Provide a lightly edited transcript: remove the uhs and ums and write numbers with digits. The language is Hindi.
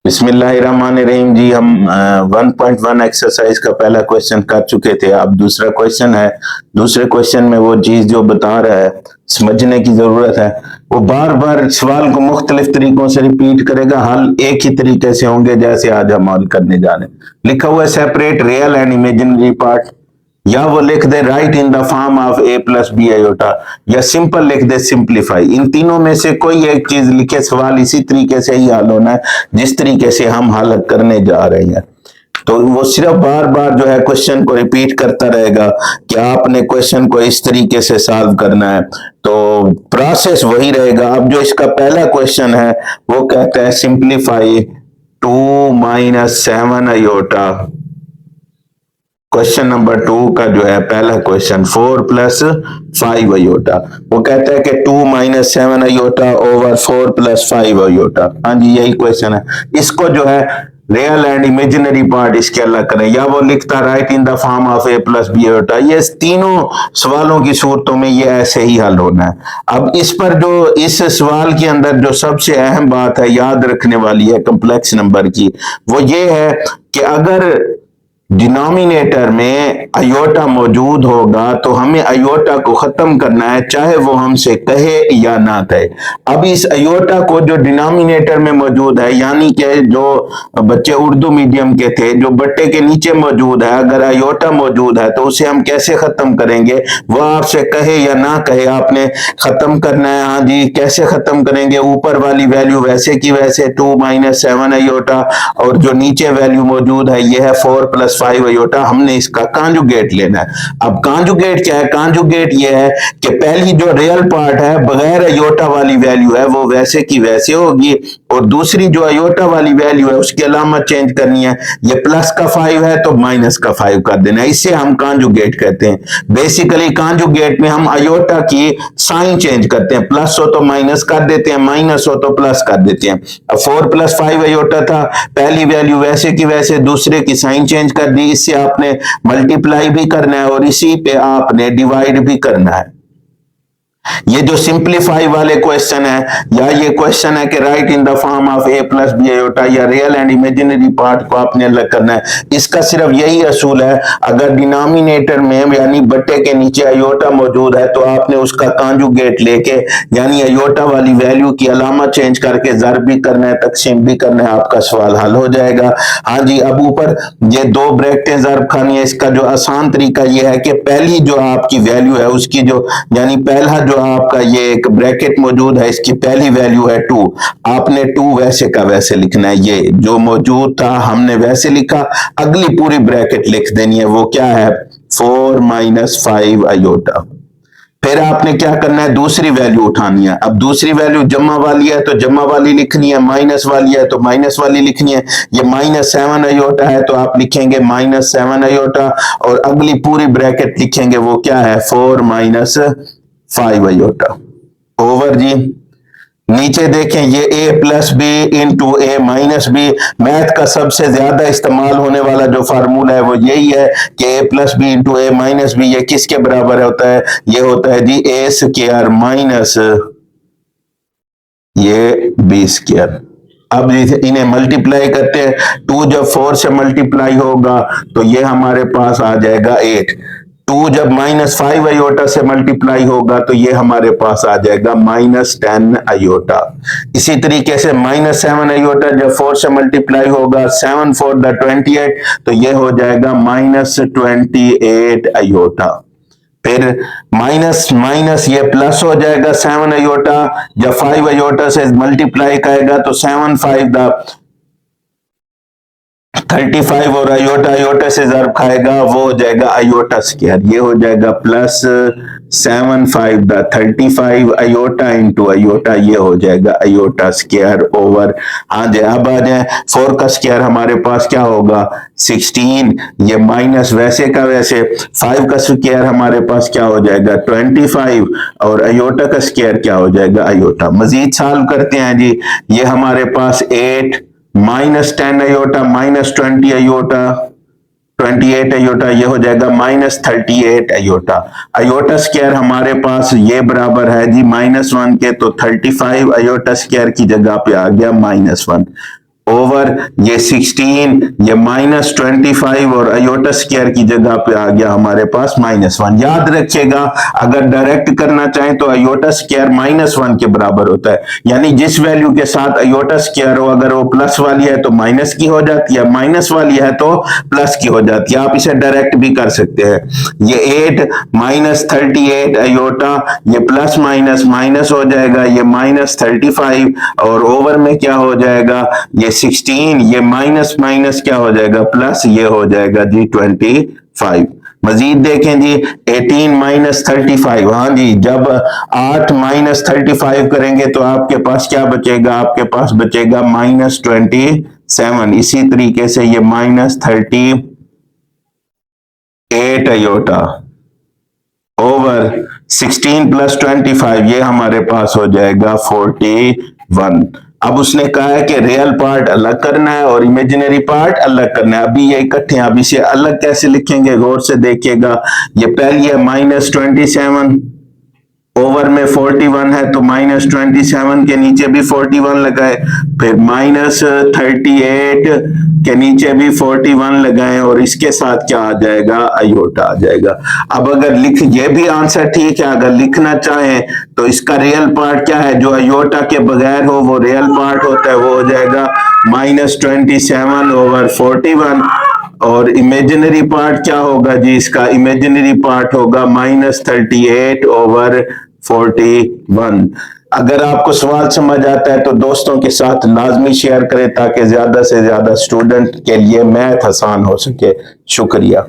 बिस्मिल्लाहिर्रहमानिर्रहीम जी। हम 1.1 एक्सरसाइज का पहला क्वेश्चन कर चुके थे। अब दूसरा क्वेश्चन है। दूसरे क्वेश्चन में वो चीज जो बता रहा है समझने की जरूरत है। वो बार बार सवाल को मुख्तलिफ तरीकों से रिपीट करेगा। हल एक ही तरीके से होंगे जैसे आज हम हल करने जा रहे हैं। लिखा हुआ है separate real and imaginary part, या वो लिख दे right in the form of A plus B iota, या सिंपल लिख दे सिंप्लीफाई। इन तीनों में से कोई एक चीज लिखे, सवाल इसी तरीके से ही हल होना है जिस तरीके से हम हल करने जा रहे हैं। तो वो सिर्फ बार बार जो है क्वेश्चन को रिपीट करता रहेगा कि आपने क्वेश्चन को इस तरीके से सॉल्व करना है, तो प्रोसेस वही रहेगा। अब जो इसका पहला क्वेश्चन है वो कहता है simplify 2 minus 7 iota. Question number 2 का जो है पहला क्वेश्चन 4 प्लस 5 आयोटा। वो कहता है कि 2 minus 7 iota over 4 plus 5 iota. हाँ जी, यही क्वेश्चन है। इसको जो है रियल एंड इमेजिनरी पार्ट इसके अलग करें, या वो लिखता write in the form of A plus B iota. ये तीनों सवालों की सूरतों में ये ऐसे ही हल होना है। अब इस पर जो इस सवाल के अंदर जो सबसे अहम बात है याद रखने वाली है कॉम्प्लेक्स नंबर की, वो ये है कि अगर डिनोमिनेटर में अयोटा मौजूद होगा तो हमें अयोटा को खत्म करना है, चाहे वो हमसे कहे या ना कहे। अब इस अयोटा को जो डिनोमिनेटर में मौजूद है, यानी कि जो बच्चे उर्दू मीडियम के थे, जो बट्टे के नीचे मौजूद है, अगर अयोटा मौजूद है तो उसे हम कैसे खत्म करेंगे? वो आपसे कहे या ना कहे, आपने खत्म करना है। हाँ जी, कैसे खत्म करेंगे? ऊपर वाली वैल्यू वैसे की वैसे 2 माइनस 7 अयोटा, और जो नीचे वैल्यू मौजूद है ये है 4 प्लस 5 अयोटा। हमने इसका कांजुगेट लेना है। अब कांजुगेट क्या है? कांजुगेट ये है कि पहली जो रियल पार्ट है बगैर अयोटा वाली वैल्यू है वो वैसे की वैसे होगी, और दूसरी जो अयोटा वाली वैल्यू है उसकी अलामत चेंज करनी है। ये प्लस का 5 है तो माइनस का 5 कर देना है। इसे हम कांजुगेट कहते हैं। बेसिकली कांजुगेट में हम अयोटा की साइन चेंज करते हैं। प्लस हो तो माइनस कर देते हैं, माइनस हो तो प्लस कर देते हैं। अब 4 प्लस 5 अयोटा था, पहली वैल्यू वैसे की वैसे, दूसरे की साइन चेंज कर दी। इससे आपने मल्टीप्लाई भी करना है और इसी पे आपने डिवाइड भी करना है। ये जो सिंप्लीफाई वाले क्वेश्चन है, या ये क्वेश्चन है कि write in the form of A plus B iota, या रियल एंड इमेजिनरी पार्ट को आपने अलग करना है। इसका सिर्फ यही असूल है, अगर डिनोमिनेटर में यानी बट्टे के नीचे अयोटा मौजूद है तो आपने उसका कांजुगेट लेके यानी अयोटा वाली वैल्यू की अलामत चेंज करके ज़र्ब भी करना है, तकसीम भी करना है, आपका सवाल हल हो जाएगा। हाँ जी, अब ऊपर ये 2 ब्रैकेटें ज़र्ब खानी है। इसका जो आसान तरीका यह है कि पहली जो आपकी वैल्यू है उसकी जो यानी पहला जो आपका ये एक ब्रैकेट मौजूद है, इसकी पहली वैल्यू है 2। आपने 2 वैसे का वैसे लिखना है। ये जो मौजूद था हमने वैसे लिखा, अगली पूरी ब्रैकेट लिख देनी है। वो क्या है? 4 माइनस 5 अयोटा। फिर आपने क्या करना है? दूसरी वैल्यू उठानी है। अब दूसरी वैल्यू जमा वाली है तो जमा वाली लिखनी है, माइनस वाली है तो माइनस वाली लिखनी है। ये माइनस 7 अयोटा है तो आप लिखेंगे माइनस 7 अयोटा, और अगली पूरी ब्रैकेट लिखेंगे वो क्या है? 4 माइनस 5 अयोटा। ओवर जी। नीचे देखें, ये a plus B into A minus B. Math का सबसे ज्यादा इस्तेमाल होने वाला जो फार्मूला है वो यही है कि a plus B into A minus B ये किसके बराबर होता है? ये होता है जी a स्क्वायर माइनस ये b स्क्वायर। अब इन्हें मल्टीप्लाई करते हैं। 2 जब 4 से मल्टीप्लाई होगा तो ये हमारे पास आ जाएगा 8। 2 जब माइनस 5 अयोटा से मल्टीप्लाई होगा तो ये हमारे पास आ जाएगा माइनस 10 अयोटा। इसी तरीके से माइनस 7 अयोटा जब 4 से मल्टीप्लाई होगा, 7 4 द 28, तो ये हो जाएगा माइनस 28 अयोटा। फिर माइनस माइनस ये प्लस हो जाएगा 7 अयोटा, जब 5 अयोटा से मल्टीप्लाई करेगा तो 7 5 द 35, और अयोटा अयोटा से ज़र्ब खाएगा वो हो जाएगा अयोटा स्क्वायर। ये हो जाएगा plus 7 5 the 35 iota into iota, ये हो जाएगा अयोटा स्क्वायर ओवर। हाँ जी, अब आ जाए 4 का स्क्वायर हमारे पास क्या होगा? 16। ये माइनस वैसे का वैसे, 5 का स्क्वायर हमारे पास क्या हो जाएगा? 25, और अयोटा का स्क्वायर क्या हो जाएगा? अयोटा। मजीद सॉल्व करते हैं जी। ये हमारे पास 8 minus 10 iota minus 20 iota 28 iota, ये हो जाएगा माइनस 38 अयोटा। अयोटा स्क्वायर हमारे पास ये बराबर है जी -1 के, तो 35 अयोटा स्क्वायर की जगह पे आ गया -1। ओवर ये 16, ये -25 और अयोटा स्क्वायर की जगह पे आ गया हमारे पास -1। याद रखिएगा अगर डायरेक्ट करना चाहें तो अयोटा स्क्वायर -1 के बराबर होता है, यानी जिस वैल्यू के साथ अयोटा स्क्वायर हो अगर वो प्लस वाली है तो माइनस की हो जाती है, माइनस वाली है तो प्लस की हो जाती है। आप इसे डायरेक्ट भी कर सकते हैं। ये 8 -38 अयोटा, ये प्लस माइनस माइनस हो जाएगा, ये -35 और ओवर में क्या हो जाएगा, ये 16, ये माइनस माइनस क्या हो जाएगा प्लस, ये हो जाएगा जी 25। मजीद देखें जी 18 -35, हाँ जी जब 8 -35 करेंगे तो आपके पास क्या बचेगा, आपके पास बचेगा -27। इसी तरीके से ये -38 अयोटा ओवर 16 + 25, ये हमारे पास हो जाएगा 41। अब उसने कहा है कि रियल पार्ट अलग करना है और इमेजिनरी पार्ट अलग करना है। अभी ये इकट्ठे हैं, अब इसे अलग कैसे लिखेंगे गौर से देखिएगा। ये पहली है -27, ओवर में 41 है तो -27 के नीचे भी 41 लगाए, फिर -38 के नीचे भी 41 लगाए और इसके साथ क्या आ जाएगा, अयोटा आ जाएगा। अब अगर लिख, ये भी आंसर ठीक है, अगर लिखना चाहें तो इसका रियल पार्ट क्या है, जो अयोटा के बगैर हो वो रियल पार्ट होता है, वो हो जाएगा -27 ओवर 41 और इमेजिनरी पार्ट क्या होगा जी, इसका इमेजिनरी पार्ट होगा -38 ओवर 41। अगर आपको सवाल समझ आता है तो दोस्तों के साथ लाजमी शेयर करें ताकि ज्यादा से ज्यादा स्टूडेंट के लिए मैथ आसान हो सके। शुक्रिया।